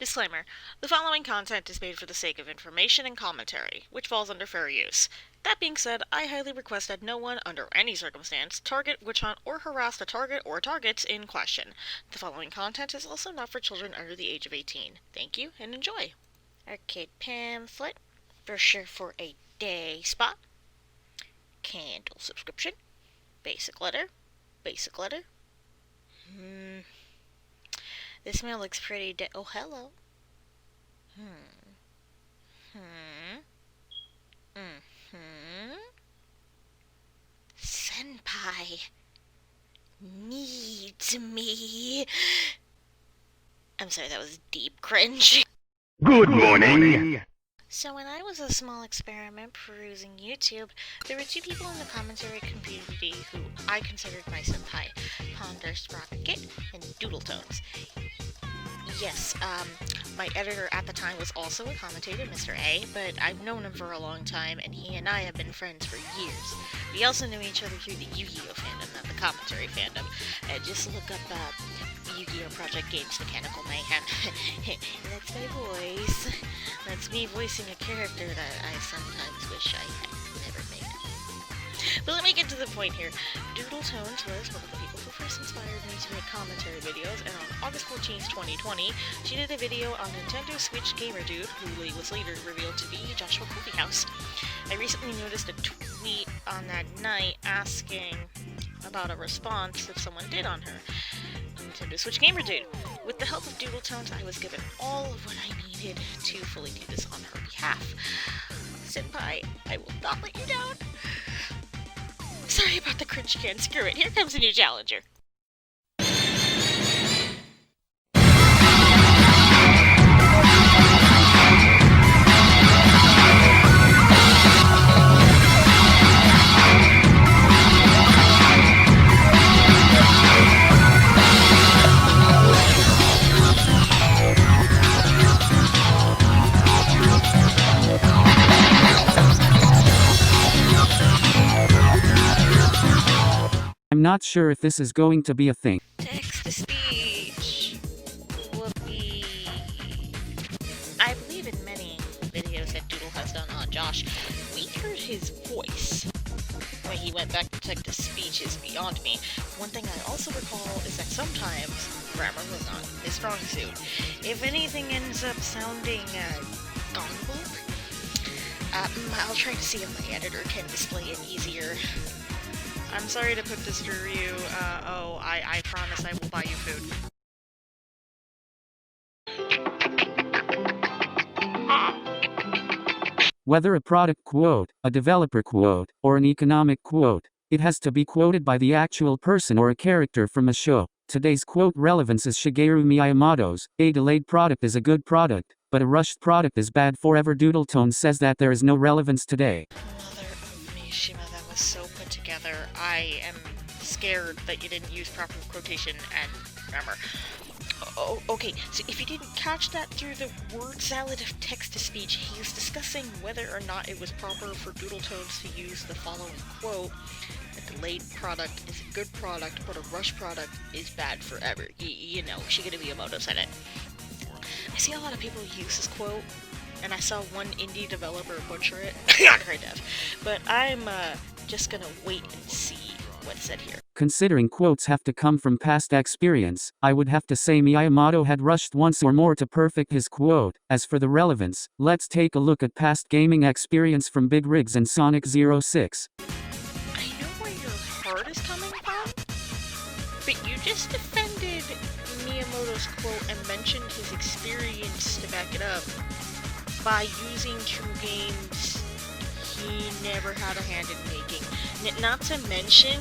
Disclaimer: the following content is made for the sake of information and commentary, which falls under fair use. That being said, I highly request that no one, under any circumstance, target, witch hunt, or harass the target or targets in question. The following content is also not for children under the age of 18. Thank you, and enjoy. Arcade pamphlet, brochure for a day spa, candle subscription, basic letter. This mail looks pretty oh, hello. Senpai needs me. I'm sorry, that was deep cringe. Good morning. So when I was a small experiment perusing YouTube, there were two people in the commentary community who I considered my senpai, Ponder Sprocket and Doodletones. Yes, my editor at the time was also a commentator, Mr. A, but I've known him for a long time, and he and I have been friends for years. We also knew each other through the Yu-Gi-Oh fandom, not the commentary fandom. Just look up, Yu-Gi-Oh! Project Games Mechanical Mayhem. That's my voice. That's me voicing a character that I sometimes wish I had never made. But let me get to the point here. Doodletones was one of the people who first inspired me to make commentary videos, and on August 14th, 2020, she did a video on Nintendo Switch Gamer Dude, who was later revealed to be Joshua Coffeehouse. I recently noticed a tweet on that night asking about a response that someone did on her. Nintendo Switch Gamer Dude. With the help of Doodletones, I was given all of what I needed to fully do this on her behalf. Senpai, I will not let you down. Sorry about the cringe can. Screw it. Here comes a new challenger. I'm not sure if this is going to be a thing. Text-to-speech. Whoopee. I believe in many videos that Doodle has done on Josh, we heard his voice. When he went back to text-to-speech is beyond me. One thing I also recall is that sometimes grammar was not his strong suit. If anything ends up sounding, garbled, I'll try to see if my editor can display it easier. I'm sorry to put this through you. I promise I will buy you food. Whether a product quote, a developer quote, or an economic quote, it has to be quoted by the actual person or a character from a show. Today's quote relevance is Shigeru Miyamoto's, "A delayed product is a good product, but a rushed product is bad forever." Doodletone says that there is no relevance today. Mother of Mishima, that was so put together. I am scared that you didn't use proper quotation and grammar. Oh, okay, so if you didn't catch that through the word salad of text-to-speech, he is discussing whether or not it was proper for Doodletones to use the following quote: "A delayed product is a good product, but a rushed product is bad forever." You know, Shigeru Miyamoto said it. I see a lot of people use this quote, and I saw one indie developer butcher it. Kind of. But I'm just gonna wait and see what's said here. Considering quotes have to come from past experience, I would have to say Miyamoto had rushed once or more to perfect his quote. As for the relevance, let's take a look at past gaming experience from Big Rigs and Sonic 06. I know where your heart is coming from, but you just defended Miyamoto's quote and mentioned his experience to back it up by using two games he never had a hand in making. Not to mention,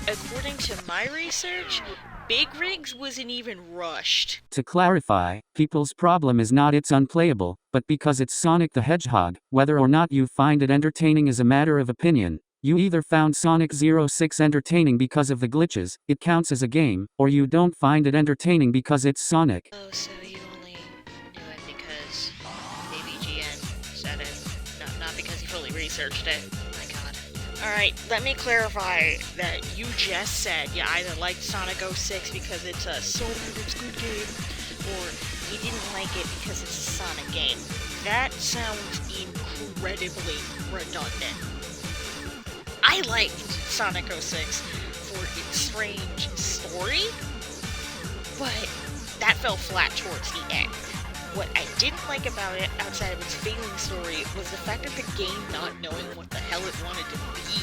according to my research, Big Rigs wasn't even rushed. To clarify, people's problem is not it's unplayable, but because it's Sonic the Hedgehog. Whether or not you find it entertaining is a matter of opinion. You either found Sonic 06 entertaining because of the glitches, it counts as a game, or you don't find it entertaining because it's Sonic. Oh, so you only knew it because ABGN said it, not because you fully researched it. Oh my god. Alright, let me clarify that you just said you either liked Sonic 06 because it's a so good game, or you didn't like it because it's a Sonic game. That sounds incredibly redundant. I liked Sonic 06 for its strange story, but that fell flat towards the end. What I didn't like about it, outside of its failing story, was the fact of the game not knowing what the hell it wanted to be.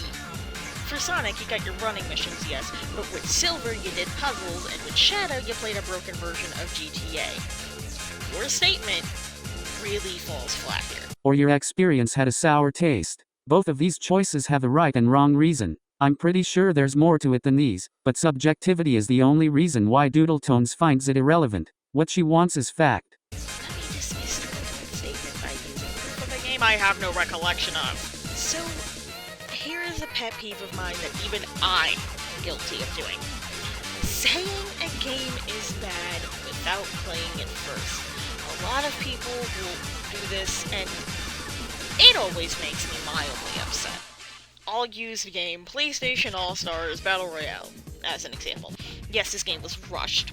For Sonic, you got your running missions, yes, but with Silver, you did puzzles, and with Shadow, you played a broken version of GTA. Your statement really falls flat here. Or your experience had a sour taste. Both of these choices have a right and wrong reason. I'm pretty sure there's more to it than these, but subjectivity is the only reason why Doodletones finds it irrelevant. What she wants is fact. Let me dismiss her statement by using proof of a game I have no recollection of. So, here is a pet peeve of mine that even I'm guilty of doing. Saying a game is bad without playing it first. A lot of people will do this, and it always makes me mildly upset. I'll use the game PlayStation All-Stars Battle Royale as an example. Yes, this game was rushed.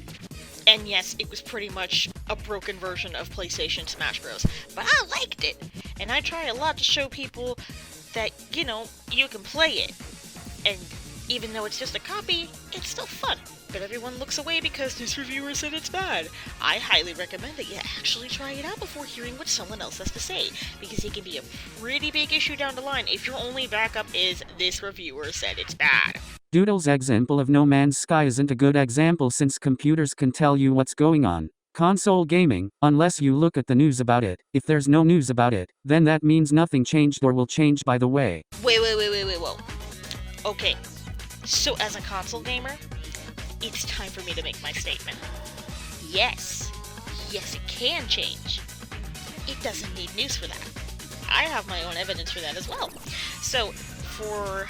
And yes, it was pretty much a broken version of PlayStation Smash Bros. But I liked it. And I try a lot to show people that, you can play it. And even though it's just a copy, it's still fun. But everyone looks away because this reviewer said it's bad. I highly recommend that you actually try it out before hearing what someone else has to say, because it can be a pretty big issue down the line if your only backup is this reviewer said it's bad. Doodle's example of No Man's Sky isn't a good example since computers can tell you what's going on. Console gaming, unless you look at the news about it, if there's no news about it, then that means nothing changed or will change by the way. Wait, whoa. Okay, so as a console gamer, it's time for me to make my statement. Yes, it can change. It doesn't need news for that. I have my own evidence for that as well. So, for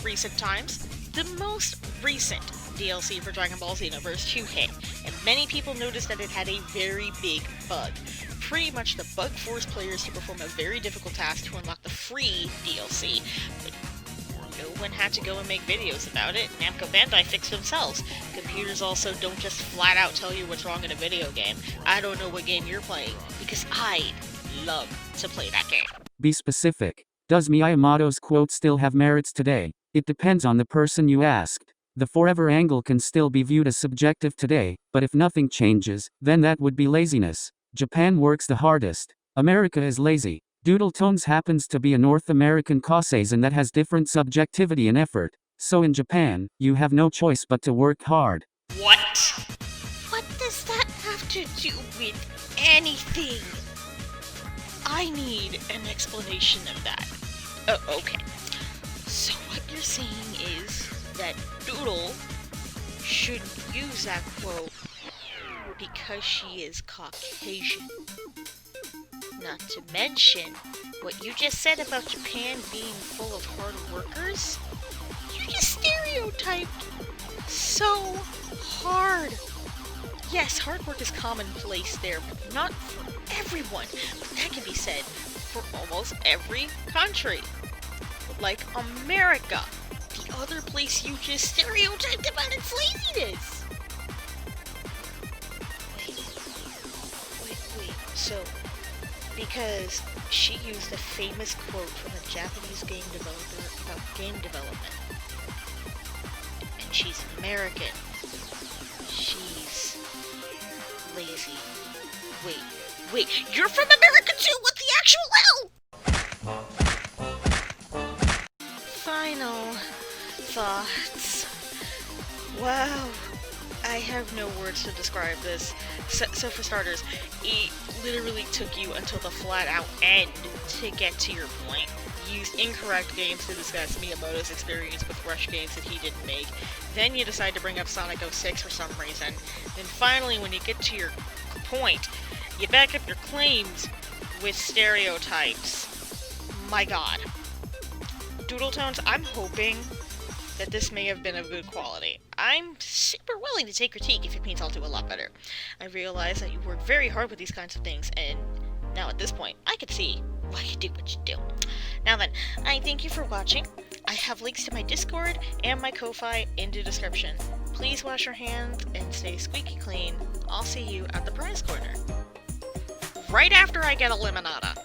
recent times, the most recent DLC for Dragon Ball Xenoverse 2 hit, and many people noticed that it had a very big bug. Pretty much the bug forced players to perform a very difficult task to unlock the free DLC, but no one had to go and make videos about it. Namco Bandai fixed themselves. Computers also don't just flat out tell you what's wrong in a video game. I don't know what game you're playing, because I love to play that game. Be specific. Does Miyamoto's quote still have merits today? It depends on the person you asked. The forever angle can still be viewed as subjective today, but if nothing changes, then that would be laziness. Japan works the hardest. America is lazy. Doodletones happens to be a North American causeason that has different subjectivity and effort. So in Japan, you have no choice but to work hard. What? What does that have to do with anything? I need an explanation of that. Oh, okay. So what you're saying is that Doodle shouldn't use that quote because she is Caucasian. Not to mention what you just said about Japan being full of hard workers. You just stereotyped so hard. Yes, hard work is commonplace there, but not for everyone. But that can be said for almost every country. Like America, the other place you just stereotyped about its laziness. Wait, so, because she used a famous quote from a Japanese game developer about game development, and she's American, she's lazy. Wait, you're from America too? What the actual hell? Final thoughts. Wow, I have no words to describe this. So for starters, it literally took you until the flat-out end to get to your point. You used incorrect games to discuss Miyamoto's experience with Rush games that he didn't make. Then you decide to bring up Sonic 06 for some reason. Then finally, when you get to your point, you back up your claims with stereotypes. My god. Doodletones, I'm hoping that this may have been of good quality. I'm super willing to take critique if it means I'll do a lot better. I realize that you work very hard with these kinds of things, and now at this point, I can see why you do what you do. Now then, I thank you for watching. I have links to my Discord and my Ko-Fi in the description. Please wash your hands and stay squeaky clean. I'll see you at the prize corner. right after I get a limonada.